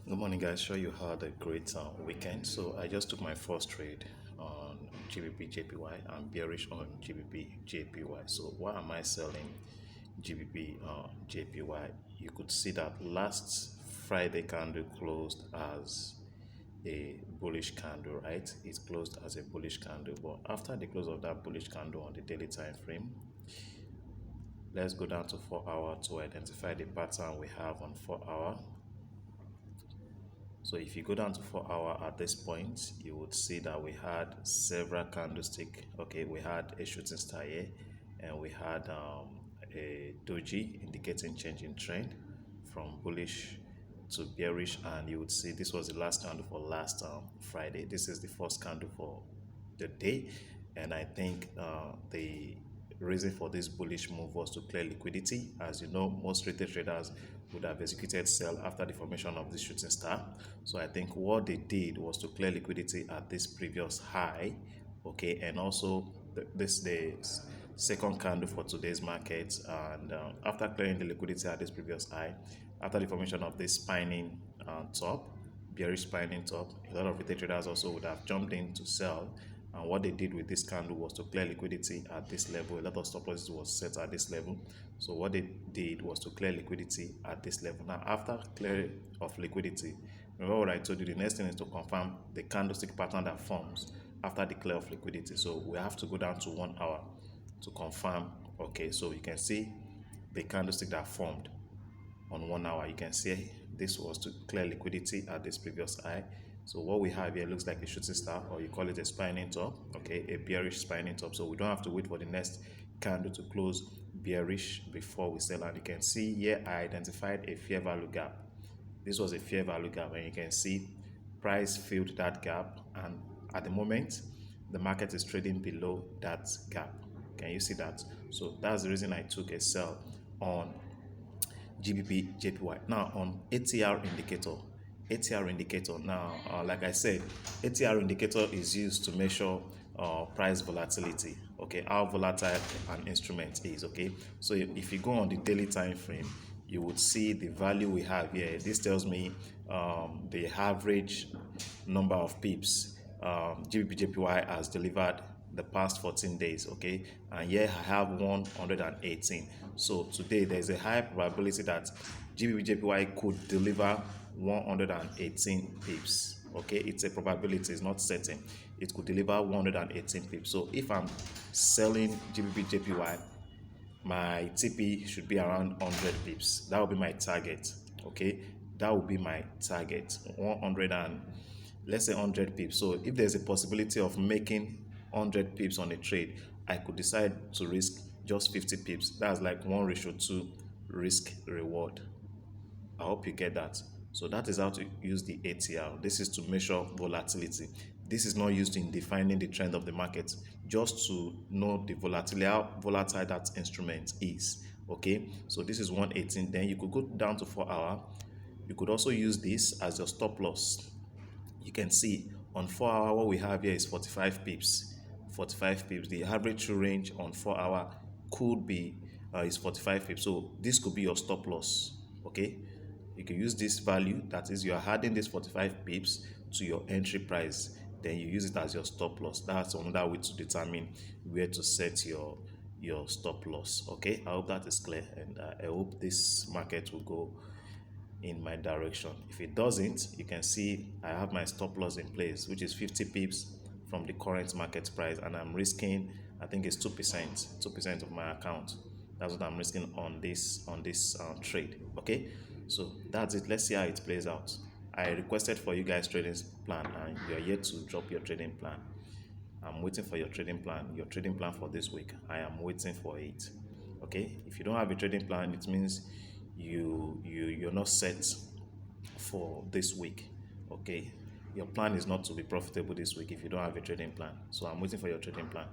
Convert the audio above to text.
Good morning, guys. Sure, you had a great weekend. So I just took my first trade on GBPJPY. I'm bearish on GBPJPY. So why am I selling GBPJPY? You could see that last Friday candle closed as a bullish candle, right? It closed as a bullish candle, but after the close of that bullish candle on the daily time frame, let's go down to 4 hour to identify the pattern we have on 4 hour. So if you go down to 4 hour at this point, you would see that we had several candlestick. Okay, we had a shooting star here, and we had a doji indicating change in trend from bullish to bearish. And you would see this was the last candle for last Friday. This is the first candle for the day, and I think the reason for this bullish move was to clear liquidity. As you know, most retail traders would have executed sell after the formation of this shooting star. So I think what they did was to clear liquidity at this previous high. Okay, and also the second candle for today's market. And after clearing the liquidity at this previous high, after the formation of this spinning top, bearish spinning top, a lot of retail traders also would have jumped in to sell. And what they did with this candle was to clear liquidity at this level. A lot of stop losses was set at this level. So what they did was to clear liquidity at this level. Now, after clear of liquidity, remember what I told you, the next thing is to confirm the candlestick pattern that forms after the clear of liquidity. So we have to go down to 1 hour to confirm. Okay, so you can see the candlestick that formed on 1 hour. You can see this was to clear liquidity at this previous high. So what we have here looks like a shooting star, or you call it a spinning top, okay, a bearish spinning top. So we don't have to wait for the next candle to close bearish before we sell. And you can see here I identified a fair value gap. This was a fair value gap, and you can see price filled that gap, and at the moment the market is trading below that gap. Can you see that? So that's the reason I took a sell on GBPJPY. Now on ATR indicator. Now, like I said, ATR indicator is used to measure price volatility. Okay, how volatile an instrument is. Okay, so if you go on the daily time frame, you would see the value we have here. This tells me the average number of pips GBPJPY has delivered the past 14 days. Okay, and here I have 118. So today there's a high probability that GBPJPY could deliver 118 pips. Okay, it's a probability, it's not certain. It could deliver 118 pips. So if I'm selling GBPJPY, my TP should be around 100 pips. That will be my target. Okay, that will be my target. 100 and let's say 100 pips. So if there's a possibility of making 100 pips on a trade, I could decide to risk just 50 pips. That's like 1:2 risk reward. I hope you get that. So that is how to use the ATR. This is to measure volatility. This is not used in defining the trend of the market, just to know the volatility, how volatile that instrument is. Okay, so this is 118. Then you could go down to 4 hour. You could also use this as your stop loss. You can see on 4 hour what we have here is 45 pips. 45 pips. The average true range on 4 hour could be is 45 pips. So this could be your stop loss. Okay, you can use this value, that is, you are adding this 45 pips to your entry price, then you use it as your stop loss. That's another way to determine where to set your stop loss. Okay, I hope that is clear, and I hope this market will go in my direction. If it doesn't, you can see I have my stop loss in place, which is 50 pips from the current market price, and I'm risking, I think it's 2% of my account. That's what I'm risking on this trade. Okay, so that's it. Let's see how it plays out. I requested for you guys trading plan, and you're yet to drop your trading plan. I'm waiting for your trading plan for this week. I am waiting for it. Okay, if you don't have a trading plan, it means you're not set for this week. Okay, your plan is not to be profitable this week if you don't have a trading plan. So I'm waiting for your trading plan.